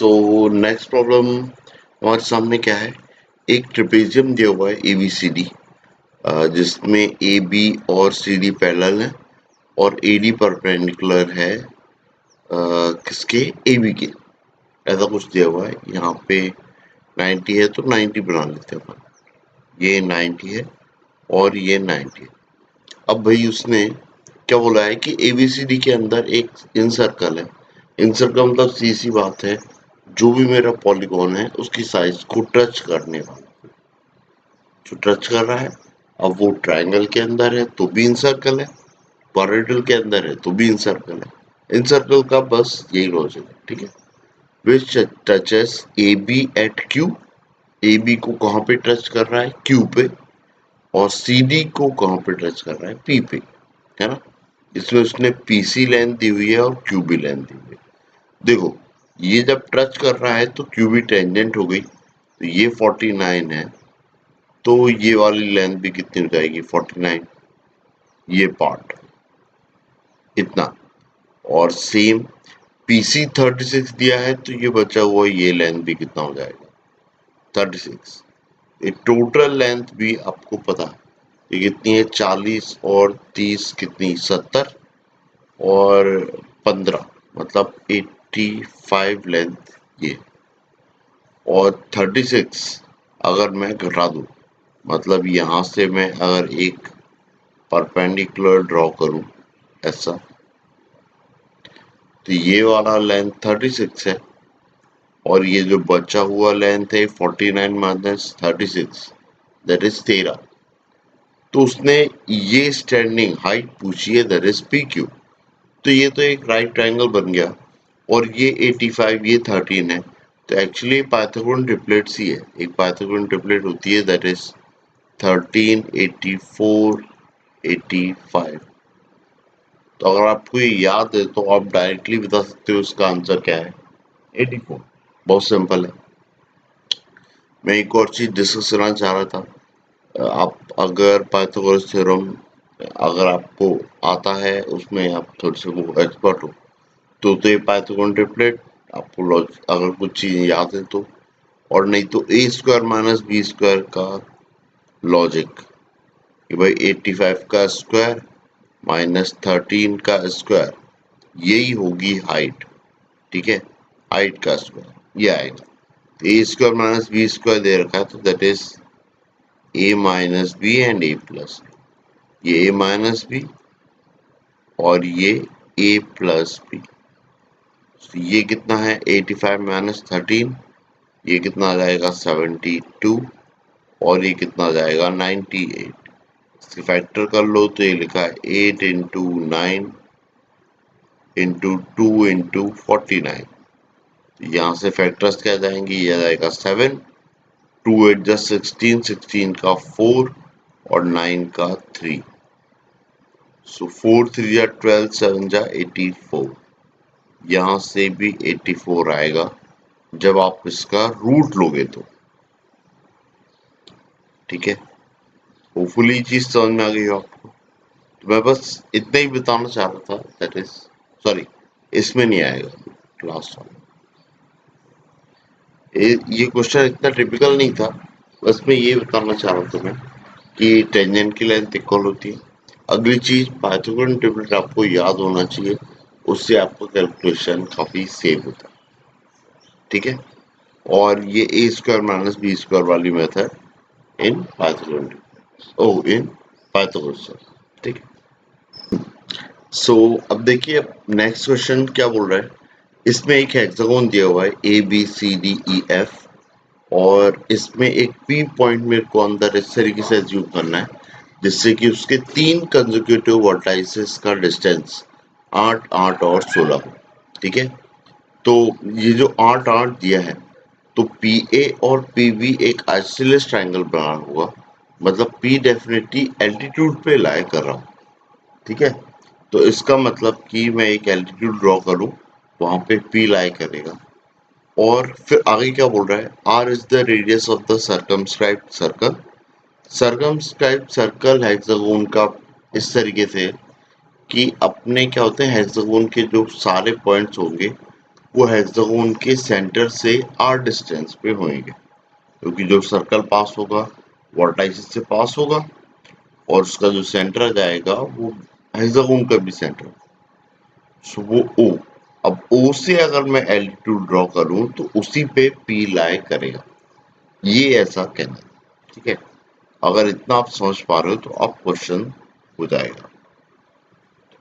तो next problem हमारे सामने क्या है। एक ट्रेपेजियम दिया हुआ है ABCD, जिसमें AB और CD पैरेलल है और AD परपेंडिकुलर है किसके, AB के। ऐसा कुछ दिया हुआ है। यहाँ पे 90 है तो 90 बना लेते हैं अपन। ये 90 है और ये 90 है। अब भाई उसने क्या बोला है कि ABCD के अंदर एक इन सर्कल है। इन सर्कल मतलब सी बात है, जो भी मेरा पॉलीगॉन है उसकी साइज को टच करने वाला, जो टच कर रहा है। अब वो ट्रायंगल के अंदर है तो भी इन सर्कल है, पैरेलल के अंदर है तो भी इन सर्कल है। इन सर्कल का बस यही लॉजिक है, ठीक है। Which touches AB at Q, AB को कहाँ पे टच कर रहा है, Q पे, और CD को कहाँ पे टच कर रहा है, P पे, है ना। इसमें उसने PC लेंथ दी हुई है और QB लेंथ दी हुई है। देखो, ये जब टच कर रहा है तो QB टेंजेंट हो गई, तो ये 49 है, तो ये वाली लेंथ भी कितनी हो जाएगी, 49, ये पार्ट इतना। और सेम PC 36 दिया है, तो ये बचा हुआ ये लेंथ भी कितना हो जाएगा, 36। ये टोटल लेंथ भी आपको पता है ये कितनी है, 40 और 30 कितनी, 70 और 15 मतलब 85 लेंथ ये। और 36 अगर मैं घटा दूं, मतलब यहां से मैं अगर एक परपेंडिकुलर ड्रॉ करूं ऐसा, तो ये वाला लेंथ 36 है और ये जो बचा हुआ लेंथ है 49 माइनस 36, दैट इज 13। तो उसने ये स्टैंडिंग हाइट पूछी है, दैट इज PQ। तो ये तो एक राइट ट्रायंगल बन गया, और ये 85 ये 13 है, तो एक्चुअली पाइथागोरन ट्रिपलेट्स ही है। एक पाइथागोरन ट्रिपलेट होती है, दैट इज 13, 84, 85। तो अगर आपको ये याद है तो आप डायरेक्टली बता सकते हो इसका आंसर क्या है, 84। बहुत सिंपल है। मैं एक और चीज डिस्कस करना चाह रहा था। आप अगर पाइथागोरस थ्योरम अगर आपको आता है, उसमें आप थोड़े से वो एक्सपर्ट हो, तो ये पाइथागोरन ट्रिपलेट आपको अगर कुछ चीज याद है तो, और नहीं तो ए स्क्वायर माइनस बी स्क्वायर का लॉजिक, कि भाई 85 का स्क्वायर माइनस 13 का स्क्वायर, यही होगी हाइट, ठीक है। हाइट का स्क्वायर ये आएगा। A square minus b square दे रखा है, तो that is a minus b and a plus, ये ए माइनस बी और ये ए प्लस बी। ये कितना है, 85 माइनस 13, ये कितना आ जाएगा 72, और ये कितना आ जाएगा 98। इसके फैक्टर कर लो तो ये लिखा है 8 इंटू 9 इंटू 2 इंटू 49। यहाँ से फैक्टर्स क्या जाएंगे, ये आ जाएगा 7, 2 8 जा 16, 16 का 4 और 9 का 3। सो 4 3 जा 12, 7 जा 84। यहाँ से भी 84 आएगा जब आप इसका रूट लोगे तो, ठीक है। होपफुली चीज समझ में आ गई हो आपको। तो मैं बस इतना ही बताना चाह रहा था, दैट इज, सॉरी, इसमें नहीं आएगा लास्ट वाला। ये क्वेश्चन इतना टिपिकल नहीं था, बस मैं ये बताना चाह रहा था मैं कि टेंजेंट की लेंथ इक्वल होती है। अगली चीज पाइथागोरन ट्रिपलेट आपको याद होना चाहिए, उससे आपका कैलकुलेशन काफी सेव होता है, ठीक है। और ये ए स्क्वायर माइनस बी स्क्वायर वाली method in Pythagorean in Pythagoras, ठीक है। सो अब देखिए नेक्स्ट क्वेश्चन क्या बोल रहा है। इसमें एक हेक्सागोन दिया हुआ है ABCDEF, और इसमें एक P पॉइंट मेरे को अंदर इस तरीके से अज्यूम करना है जिससे कि उसके 3 कंसेक्यूटिव वर्टाइसेस का डिस्टेंस 8 8 और 16 हो, ठीक है। तो ये जो 8 8 दिया है, तो PA और PB एक आइसोसेलेस ट्रायंगल बना होगा, मतलब P डेफिनेटली एल्टीट्यूड पे लाई कर रहा हूँ, ठीक है। तो इसका मतलब कि मैं एक एल्टीट्यूड ड्रॉ करूं, वहां पे P लाई करेगा। और फिर आगे क्या बोल रहा है, R is the radius of the circumscribed circle. Circumscribed circle hexagon का इस तरीके से कि अपने क्या होते हैं, हेक्सागोन के जो सारे पॉइंट्स होंगे वो हेक्सागोन के सेंटर से r डिस्टेंस पे होंगे, क्योंकि जो सर्कल पास होगा वर्टाइसिस से पास होगा और उसका जो सेंटर जाएगा वो हेक्सागोन का भी सेंटर, सो वो O। अब O से अगर मैं एल्टीट्यूड ड्रॉ करूं तो उसी पे P लाई करेगा, ये ऐसा कहना है। ठीक है, अगर इतना आप समझ पा रहे हो तो अब क्वेश्चन हो जाएगा।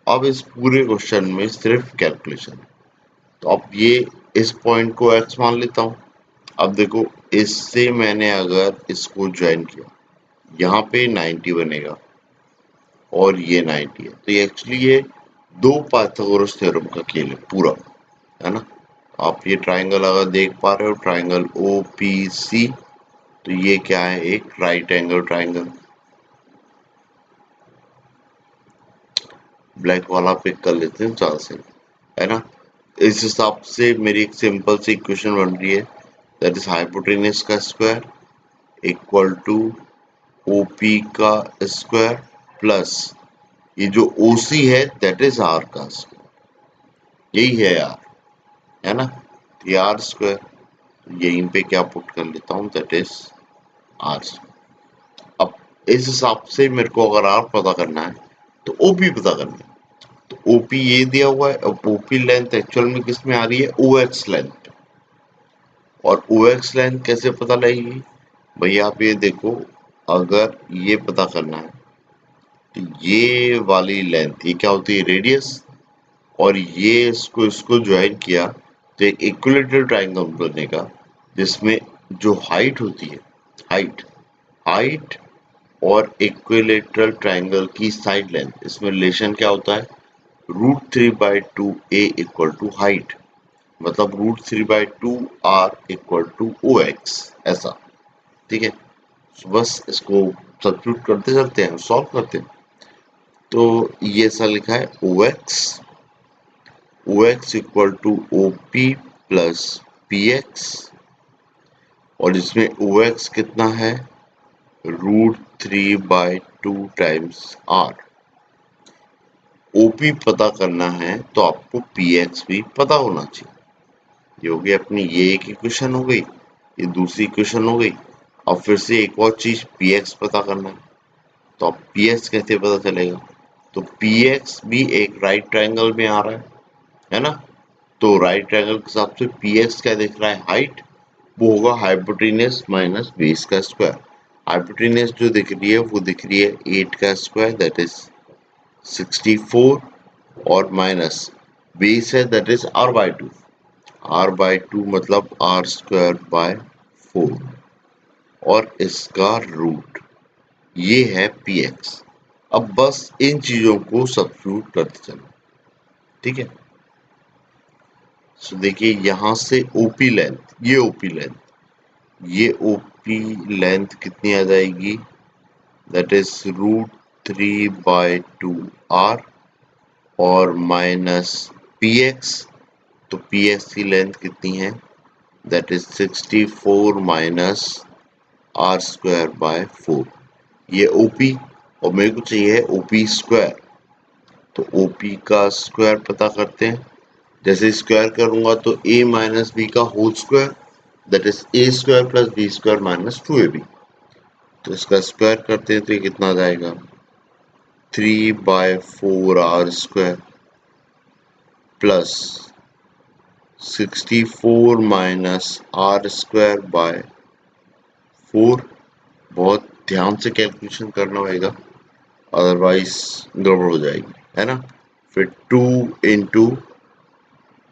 अब इस पूरे क्वेश्चन में सिर्फ कैलकुलेशन, तो अब ये इस पॉइंट को x मान लेता हूँ। अब देखो, इससे मैंने अगर इसको ज्वाइन किया, यहाँ पे 90 बनेगा और ये 90 है, तो ये एक्चुअली ये दो पाइथागोरस थ्योरम का खेल है पूरा, है ना। आप ये ट्राइंगल अगर देख पा रहे हो, ट्राइंगल OPC, तो ये क्या है, एक राइट एंगल ट्राइंगल। ब्लैक वाला पिक कर लेते हैं ज्यादा सही, है ना। इस हिसाब से मेरी एक सिंपल सी इक्वेशन बन रही है, दैट इज हाइपोटेनस का स्क्वायर इक्वल टू OP का स्क्वायर प्लस ये जो OC है दैट इज R का स्क्वायर, यही है R, है ना। तो ये R स्क्वायर, यहीं पे क्या पुट कर लेता हूँ, दैट इज R स्क्वायर। अब इस हिसाब से मेरे को अगर R पता करना है तो OP पता करना है, तो OP ये दिया हुआ है। अब OP लेंथ एक्चुअल में किस में आ रही है, OX लेंथ। और OX लेंथ कैसे पता लगेगी भैया, आप ये देखो, अगर ये पता करना है तो ये वाली लेंथ ये क्या होती है, रेडियस, और ये इसको ज्वाइन किया तो एक इक्विलेटरल ट्रायंगल बनेगा, जिसमें जो हाइट होती है, हाइट हाइट और इक्विलेटरल ट्रायंगल की साइड लेंथ, इसमें रिलेशन क्या होता है, √3/2a इक्वल टू हाइट, मतलब √3/2r इक्वल टू OX, ऐसा। ठीक है, तो बस इसको सब्स्टिट्यूट करते चलते हैं, सॉल्व करते हैं। तो ये ऐसा लिखा है OX equal to OP plus PX, और इसमें OX कितना है, √3/2 टाइम्स R। OP पता करना है तो आपको PX भी पता होना चाहिए। ये हो गई अपनी, ये एक इक्वेशन हो गई, ये दूसरी इक्वेशन हो गई। अब फिर से एक और चीज PX पता करना है, तो अब PX कैसे पता चलेगा, तो PX भी एक राइट ट्रायंगल में आ रहा है ना। तो राइट ट्रायंगल के हिसाब से PX क्या दिख रहा है, हाइट, वो होगा हाइपोटेनस माइनस बेस का स्क्वायर। हाइपोटेनस जो दिख रही है वो दिख रही है 8 का स्क्वायर, दैट इज 64, और माइनस बेस है दैट इज r/2, r/2 मतलब r² 4, और इसका रूट, ये है PX। अब बस इन चीजों को सब्स्टिट्यूट करते चलो। ठीक है, सो देखिए यहाँ से OP लेंथ, ये OP लेंथ, ये OP लेंथ कितनी आ जाएगी, दैट इज √3/2r, और माइनस PX, तो PX की लेंथ कितनी है, दैट इज 64 माइनस r²/4, ये OP, और मेरे को चाहिए OP स्क्वायर, तो OP का स्क्वायर पता करते हैं। जैसे स्क्वायर करूंगा तो a माइनस बी का whole square, that is a² plus b² minus 2ab, तो इसका स्क्वायर करते हैं तो ये कितना आ जाएगा, 3/4r² प्लस 64 माइनस r²/4। बहुत ध्यान से कैलकुलेशन करना होगा, अदरवाइज गड़बड़ हो जाएगी, है ना। फिर 2 into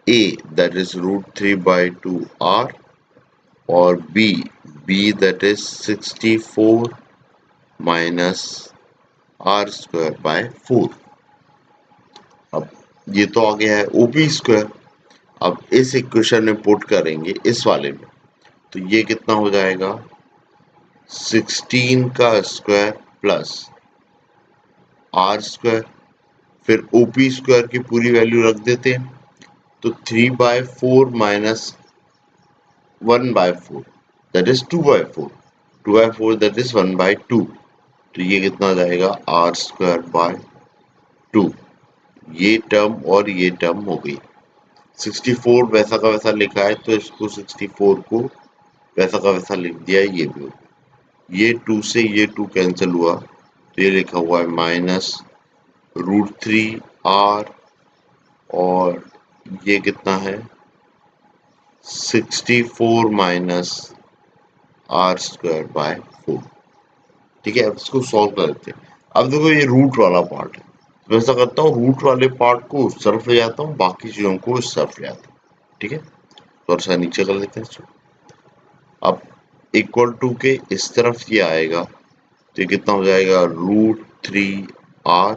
a that is √3/2r, और b that is 64 minus r²/4। अब ये तो आ गया है OP स्क्वायर। अब इस इक्वेशन में पुट करेंगे इस वाले में, तो ये कितना हो जाएगा, 16 का स्क्वायर प्लस r², फिर OP स्क्वायर की पूरी वैल्यू रख देते हैं, तो 3/4 minus 1/4 that is 2/4, 2/4 that is 1/2, तो ये कितना आ जाएगा, r²/2। ये टर्म और ये टर्म हो गई। 64 वैसा का वैसा लिखा है तो इसको 64 को वैसा का वैसा लिख दिया, ये भी हो गया। ये 2 से ये 2 कैंसिल हुआ तो ये लिखा हुआ है -√3r, और ये कितना है 64 माइनस r²/4। ठीक है, अब इसको सॉल्व कर लेते हैं। अब देखो ये रूट वाला पार्ट है, तो ऐसा करता हूँ रूट वाले पार्ट को उस तरफ ले जाता हूँ, बाकी चीजों को इस तरफ ले आता हूँ। ठीक है, तो सा नीचे कर लेते हैं इसको। अब इक्वल टू के इस तरफ ये आएगा तो ये कितना हो जाएगा √3r,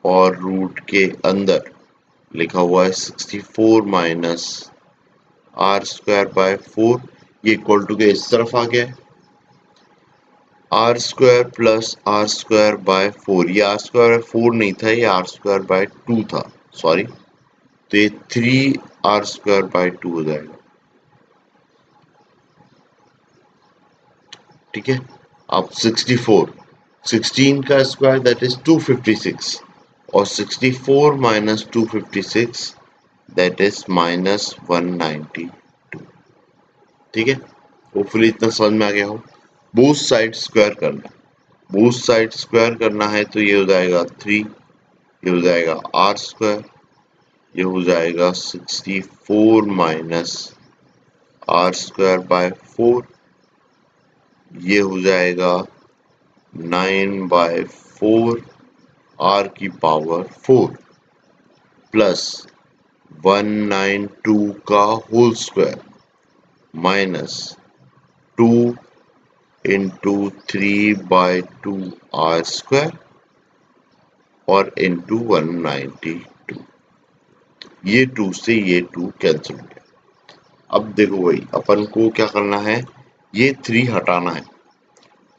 और रूट के अंदर लिखा हुआ है 64 माइनस r²/4, ये इक्वल टू के इस तरफ आ गया है। r² प्लस r²/4, ये r²/4 नहीं था, ये r²/2 था, सॉरी, तो ये 3r²/2 हो जाएगा। ठीक है, अब 64, 16 का स्क्वायर दैट इज 256, और 64 माइनस 256 दैट इज -192। ठीक है, होपफुली इतना समझ में आ गया हो। बोथ साइड स्क्वायर करना है, बोथ साइड स्क्वायर करना है तो ये हो जाएगा 3, ये हो जाएगा r², ये हो जाएगा 64 माइनस r²/4, ये हो जाएगा 9/4 r की पावर 4 प्लस 192 का whole square minus 2 into 3/2 r² और इंटू 192। ये 2 से ये 2 कैंसिल हो गया। अब देखो भाई अपन को क्या करना है, ये 3 हटाना है,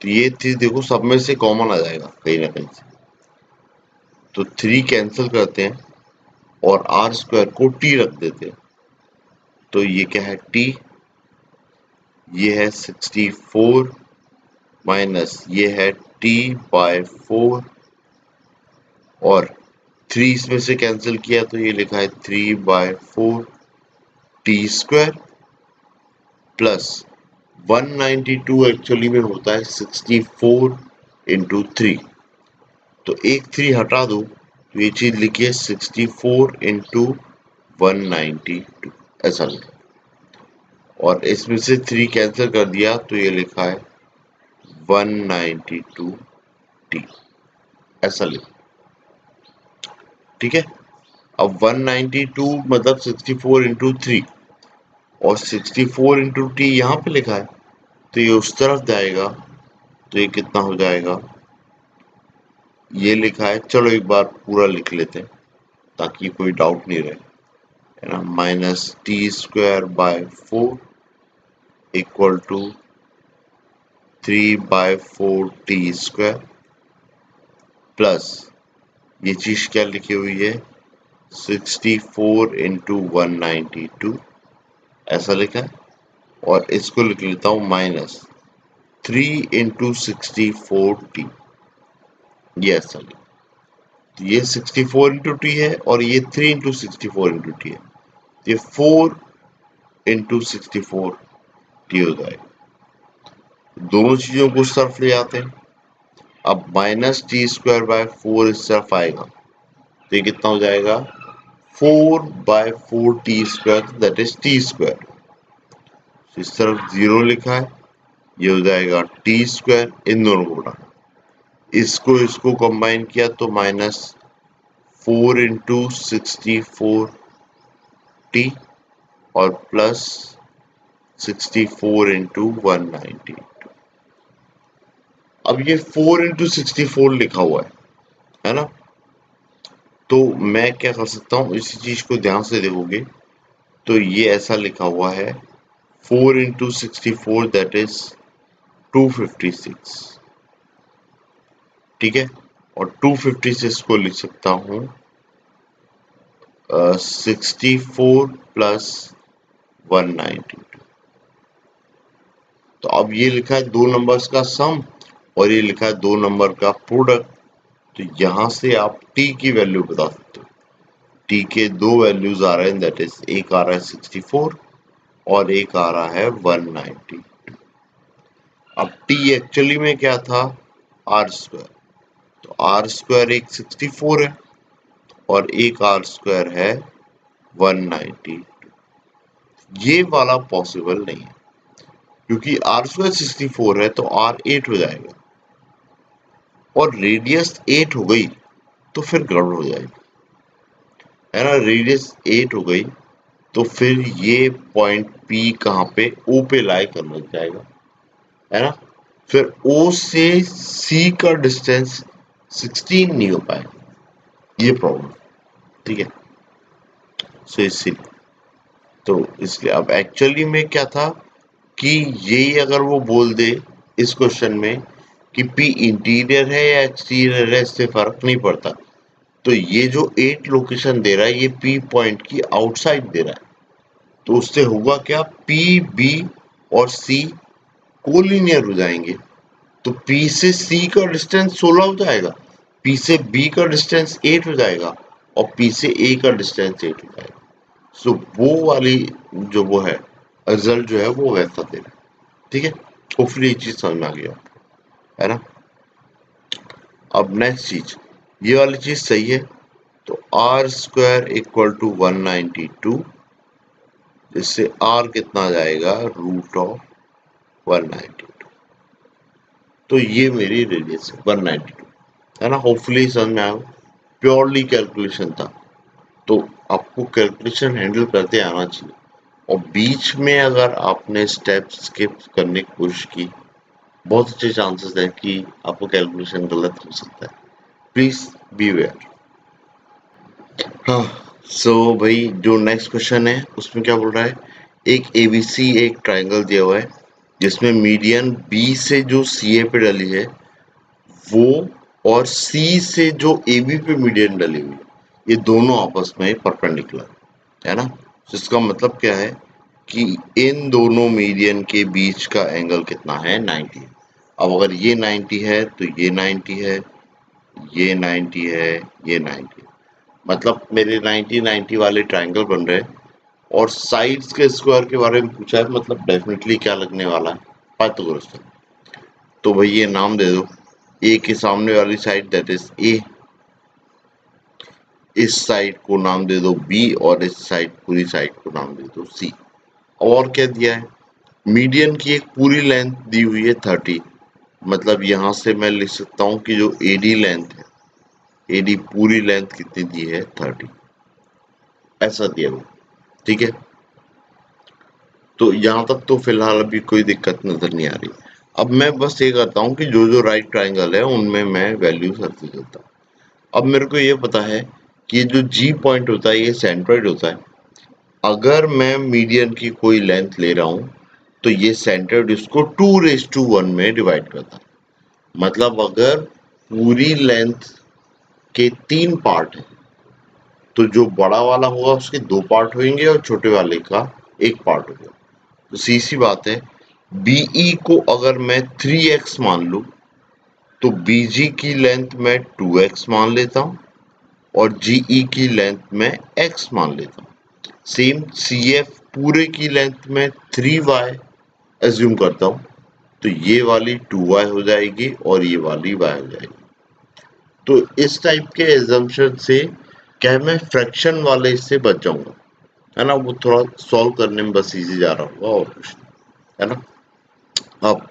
तो ये 3 देखो सब में से कॉमन आ जाएगा कहीं ना कहीं से, तो 3 कैंसिल करते हैं और r² को t रख देते हैं, तो ये क्या है t, ये है 64 माइनस ये है t/4, और 3 इसमें से कैंसिल किया तो ये लिखा है 3/4 t² प्लस 192 एक्चुअली में होता है 64 इंटू 3, तो एक 3 हटा दो तो ये चीज लिखिए 64 इंटू 192, ऐसा लिखा, और इसमें से 3 कैंसिल कर दिया तो ये लिखा है 192t, ऐसा लिखा। ठीक है, अब 192 मतलब 64 इंटू 3, और 64 इंटू टी यहाँ पे लिखा है तो ये उस तरफ जाएगा, तो ये कितना हो जाएगा, ये लिखा है, चलो एक बार पूरा लिख लेते हैं ताकि कोई डाउट नहीं रहे, है ना, -t²/4 equal to 3/4t² plus ये चीज क्या लिखी हुई है 64 इंटू 192, ऐसा लिखा है, और इसको लिख लेता हूं -3 इंटू 64t, ये ऐसा लिखा, तो ये 64 इंटू टी है और ये 3 इंटू 64 इंटू टी है, ये 4 इंटू 64 टी हो जाएगा। दोनों चीजों को उस तरफ ले जाते हैं, अब -t²/4 इस तरफ आएगा तो ये कितना हो जाएगा 4/4t², दैट इज t², इस तरफ 0 लिखा है, ये हो जाएगा t², इन दोनों को उठा, इसको कंबाइन किया तो -4 इंटू 64t और प्लस 64 इंटू 192। अब ये 4 इंटू 64 लिखा हुआ है ना, तो मैं क्या कर सकता हूँ, इसी चीज को ध्यान से देखोगे तो ये ऐसा लिखा हुआ है 4 इंटू 64 दैट इज 256। ठीक है, और 256 को लिख सकता हूँ 64 प्लस 192। तो अब ये लिखा है दो नंबर्स का सम और ये लिखा है दो नंबर का प्रोडक्ट, तो यहां से आप t की वैल्यू बता सकते हो। t t के दो वैल्यूज आ रहे हैं, दैट इज एक आ रहा है 64 और एक आ रहा है 190। अब t एक्चुअली में क्या था, आर स्क्वायर, तो आर स्क्वायर एक 64 है और एक आर स्क्वायर है 190। ये वाला पॉसिबल नहीं है, क्योंकि आर स्क्वायर 64 है तो आर 8 हो जाएगा और रेडियस 8 हो गई तो फिर गड़बड़ हो जाएगी, है ना। रेडियस 8 हो गई तो फिर ये पॉइंट P कहाँ पे, O पे लाई करना जाएगा, है ना। फिर O से C का डिस्टेंस 16 नहीं हो पाएगा, ये प्रॉब्लम, ठीक है। सो इसीलिए, तो इसलिए अब एक्चुअली में क्या था कि यही अगर वो बोल दे इस क्वेश्चन में कि P इंटीरियर है या एक्सटीरियर है, इससे फर्क नहीं पड़ता। तो ये जो 8 लोकेशन दे रहा है ये P पॉइंट की आउटसाइड दे रहा है, तो उससे होगा क्या, P, B और C कोलिनियर हो जाएंगे, तो P से C का डिस्टेंस 16 हो जाएगा, P से B का डिस्टेंस 8 हो जाएगा और P से A का डिस्टेंस 8 हो जाएगा। सो वो वाली जो वो है रिजल्ट जो है वो वैसा दे रहा है, ठीक है। होपफुली ये चीज समझ में आ गई आपको, है ना। अब नेक्स्ट चीज, ये वाली चीज सही है, तो आर स्क्वायर इक्वल टू 192, जिससे आर कितना आ जाएगा, रूट ऑफ 192। तो ये मेरी रेडियस है 192, है ना। होपफुली समझ में आया। प्योरली कैलकुलेशन था, तो आपको कैलकुलेशन हैंडल करते आना चाहिए, और बीच में अगर आपने स्टेप स्किप करने की कोशिश की, बहुत अच्छे चांसेस है कि आपको कैलकुलेशन गलत हो सकता है। Please be aware. हाँ, सो भाई जो नेक्स्ट क्वेश्चन है उसमें क्या बोल रहा है, एक एबीसी एक ट्राइंगल दिया हुआ है जिसमें मीडियन बी से जो सी ए पे डली है वो, और सी से जो ए बी पे मीडियन डली हुई, ये दोनों आपस में परपेंडिकुलर है ना। तो इसका मतलब क्या है कि इन दोनों मीडियन के बीच का एंगल कितना है, 90। अब अगर ये 90 है तो ये 90 है, ये 90 है, ये 90 है, मतलब मेरे 90-90 वाले ट्राइंगल बन रहे हैं। और साइड्स के स्क्वायर के बारे में पूछा है, मतलब डेफिनेटली क्या लगने वाला है, पाइथागोरस थ्योरम। तो भाई ये नाम दे दो, ए के सामने वाली साइड दैट इज ए, इस साइड को नाम दे दो बी और इस साइड पूरी साइड को नाम दे दो सी। और क्या दिया है, मीडियन की एक पूरी लेंथ दी हुई है 30, मतलब यहां से मैं लिख सकता हूं कि जो एडी लेंथ है, एडी पूरी लेंथ कितनी दी है, 30, ऐसा दिया हुआ, ठीक है। तो यहाँ तक तो फिलहाल अभी कोई दिक्कत नजर नहीं आ रही। अब मैं बस ये करता हूँ कि जो जो राइट ट्राइंगल है उनमें मैं वैल्यू सर्च करता हूँ। अब मेरे को ये पता है कि ये जो जी पॉइंट होता है ये सेंट्रोइड होता है। अगर मैं मीडियन की कोई लेंथ ले रहा हूँ तो ये सेंट्रोइड इसको 2:1 में डिवाइड करता है। मतलब अगर पूरी लेंथ के 3 पार्ट है तो जो बड़ा वाला होगा उसके 2 पार्ट होंगे और छोटे वाले का 1 पार्ट होगा। तो सीधी बात है, बीई को अगर मैं 3x मान लूं तो बीजी की लेंथ में 2x मान लेता हूं और जीई की लेंथ में x मान लेता हूं। सेम सीएफ पूरे की लेंथ में 3y एज्यूम करता हूं, तो ये वाली 2y हो जाएगी और ये वाली y हो जाएगी। तो इस टाइप के एजम्पशन से क्या मैं फ्रैक्शन वाले इससे बच जाऊंगा, है ना। वो थोड़ा सॉल्व करने में बस इजी जा रहा होगा और कुछ नहीं, है ना। अब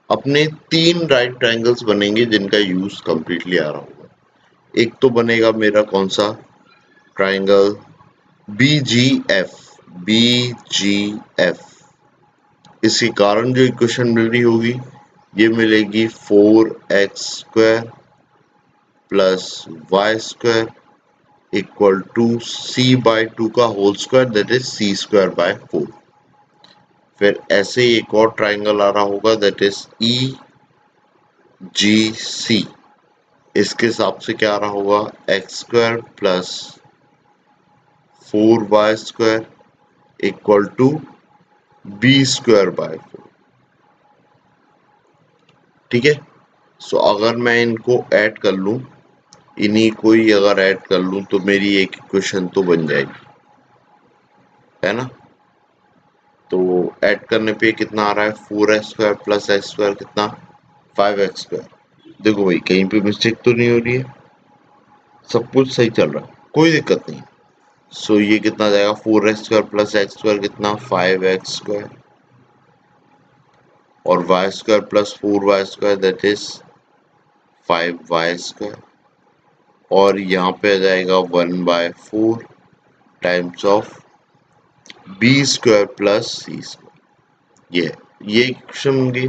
अपने 3 राइट ट्रायंगल्स बनेंगे जिनका यूज कंप्लीटली आ रहा होगा। एक तो बनेगा मेरा कौन सा, ट्रायंगल BGF, BGF। इसके कारण जो इक्वेशन मिल रही होगी ये मिलेगी 4x² plus y² equal to c/2 का whole square that is c²/4। फिर ऐसे ही एक और ट्राइंगल आ रहा होगा दैट इज EGC। इसके हिसाब से क्या आ रहा होगा, x² plus 4y² equal to b²/4, ठीक है। सो अगर मैं इनको ऐड कर लूं, इन्हीं को ही अगर ऐड कर लूं तो मेरी एक इक्वेशन तो बन जाएगी, है ना। तो ऐड करने पे कितना आ रहा है, 4x² प्लस x² कितना, 5x²। देखो भाई कहीं पे मिस्टेक तो नहीं हो रही है, सब कुछ सही चल रहा है, कोई दिक्कत नहीं। सो ये कितना जाएगा, 4x² प्लस x² कितना, 5x², और y² plus 4y² that is 5y², और यहाँ पे आ जाएगा 1/4 times of b² plus c²। ये इक्वेशन की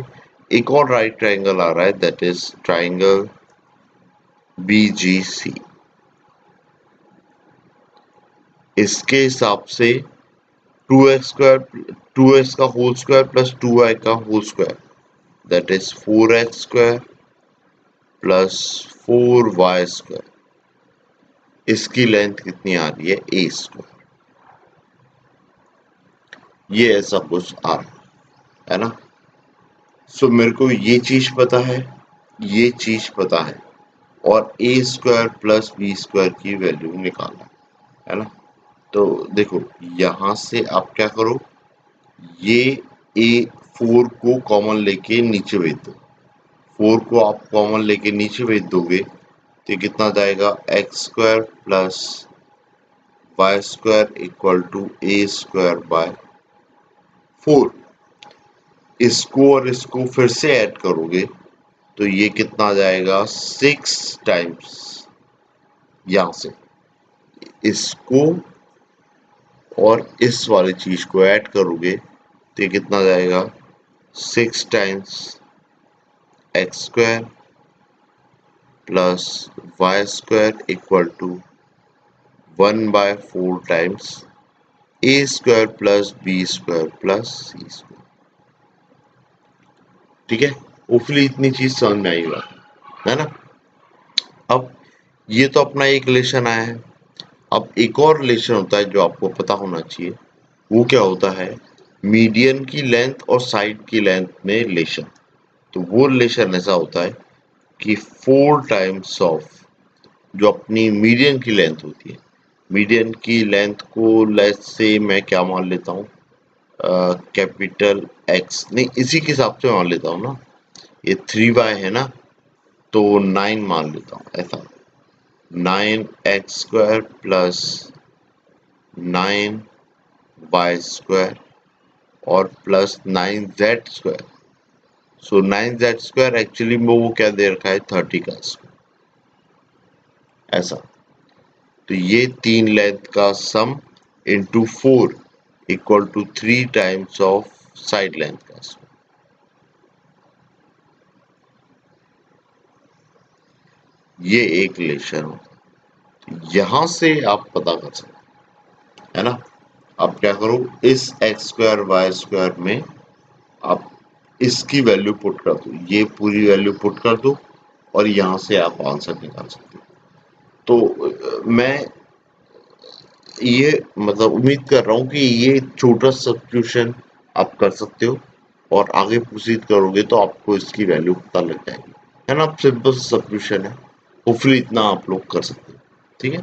एक और राइट ट्राइंगल आ रहा है दैट इज ट्राइंगल BGC। इसके हिसाब से 2x का होल स्क्वायर प्लस 2y का whole square that is 4x² plus 4y²। इसकी लेंथ कितनी आ रही है, a²। ये ऐसा कुछ आ रहा है ना। सो मेरे को ये चीज पता है, ये चीज पता है, और a² प्लस b² की वैल्यू निकालना है ना। तो देखो यहां से आप क्या करो, ये a4 को कॉमन लेके नीचे भेज दो, 4 को आप कॉमन लेके नीचे भेज दोगे तो कितना जाएगा, x² plus y² equal to a²/4। इसको और इसको फिर से ऐड करोगे तो ये कितना आ जाएगा, 6 टाइम्स, यहां से इसको और इस वाली चीज को ऐड करोगे तो ये कितना जाएगा, 6 times x² plus y² equal to 1/4 times a² plus b² plus c²। ठीक है, होपफुली इतनी चीज समझ में आई बात, है ना। अब ये तो अपना एक रिलेशन आया है। अब एक और रिलेशन होता है जो आपको पता होना चाहिए, वो क्या होता है, मीडियन की लेंथ और साइड की लेंथ में रिलेशन। तो वो रिलेशन ऐसा होता है कि 4 टाइम्स ऑफ जो अपनी मीडियन की लेंथ होती है, मीडियन की लेंथ को लेट्स से मैं क्या मान लेता हूँ, कैपिटल एक्स, नहीं इसी के हिसाब से मान लेता हूँ ना, ये 3y है ना, तो 9 मान लेता हूँ ऐसा, 9x² प्लस 9y² और प्लस 9z²। सो 9z² एक्चुअली में वो क्या दे रखा है, 30 का स्क्वायर, ऐसा। तो ये तीन लेंथ का sum into 4 equal to 3 times of side length का स्क्वायर। ये एक रिलेशन हो, यहां से आप पता कर सकते, है ना। आप क्या करो, इस x² y² में आप इसकी वैल्यू पुट कर दो, ये पूरी वैल्यू पुट कर दो, और यहां से आप आंसर निकाल सकते हो। तो मैं ये मतलब उम्मीद कर रहा हूँ कि ये छोटा सब्स्टिट्यूशन आप कर सकते हो, और आगे प्रोसीड करोगे तो आपको इसकी वैल्यू पता लग जाएगी, है ना। सिंपल सब्स्टिट्यूशन है, होपफुली इतना आप लोग कर सकते हो, ठीक है।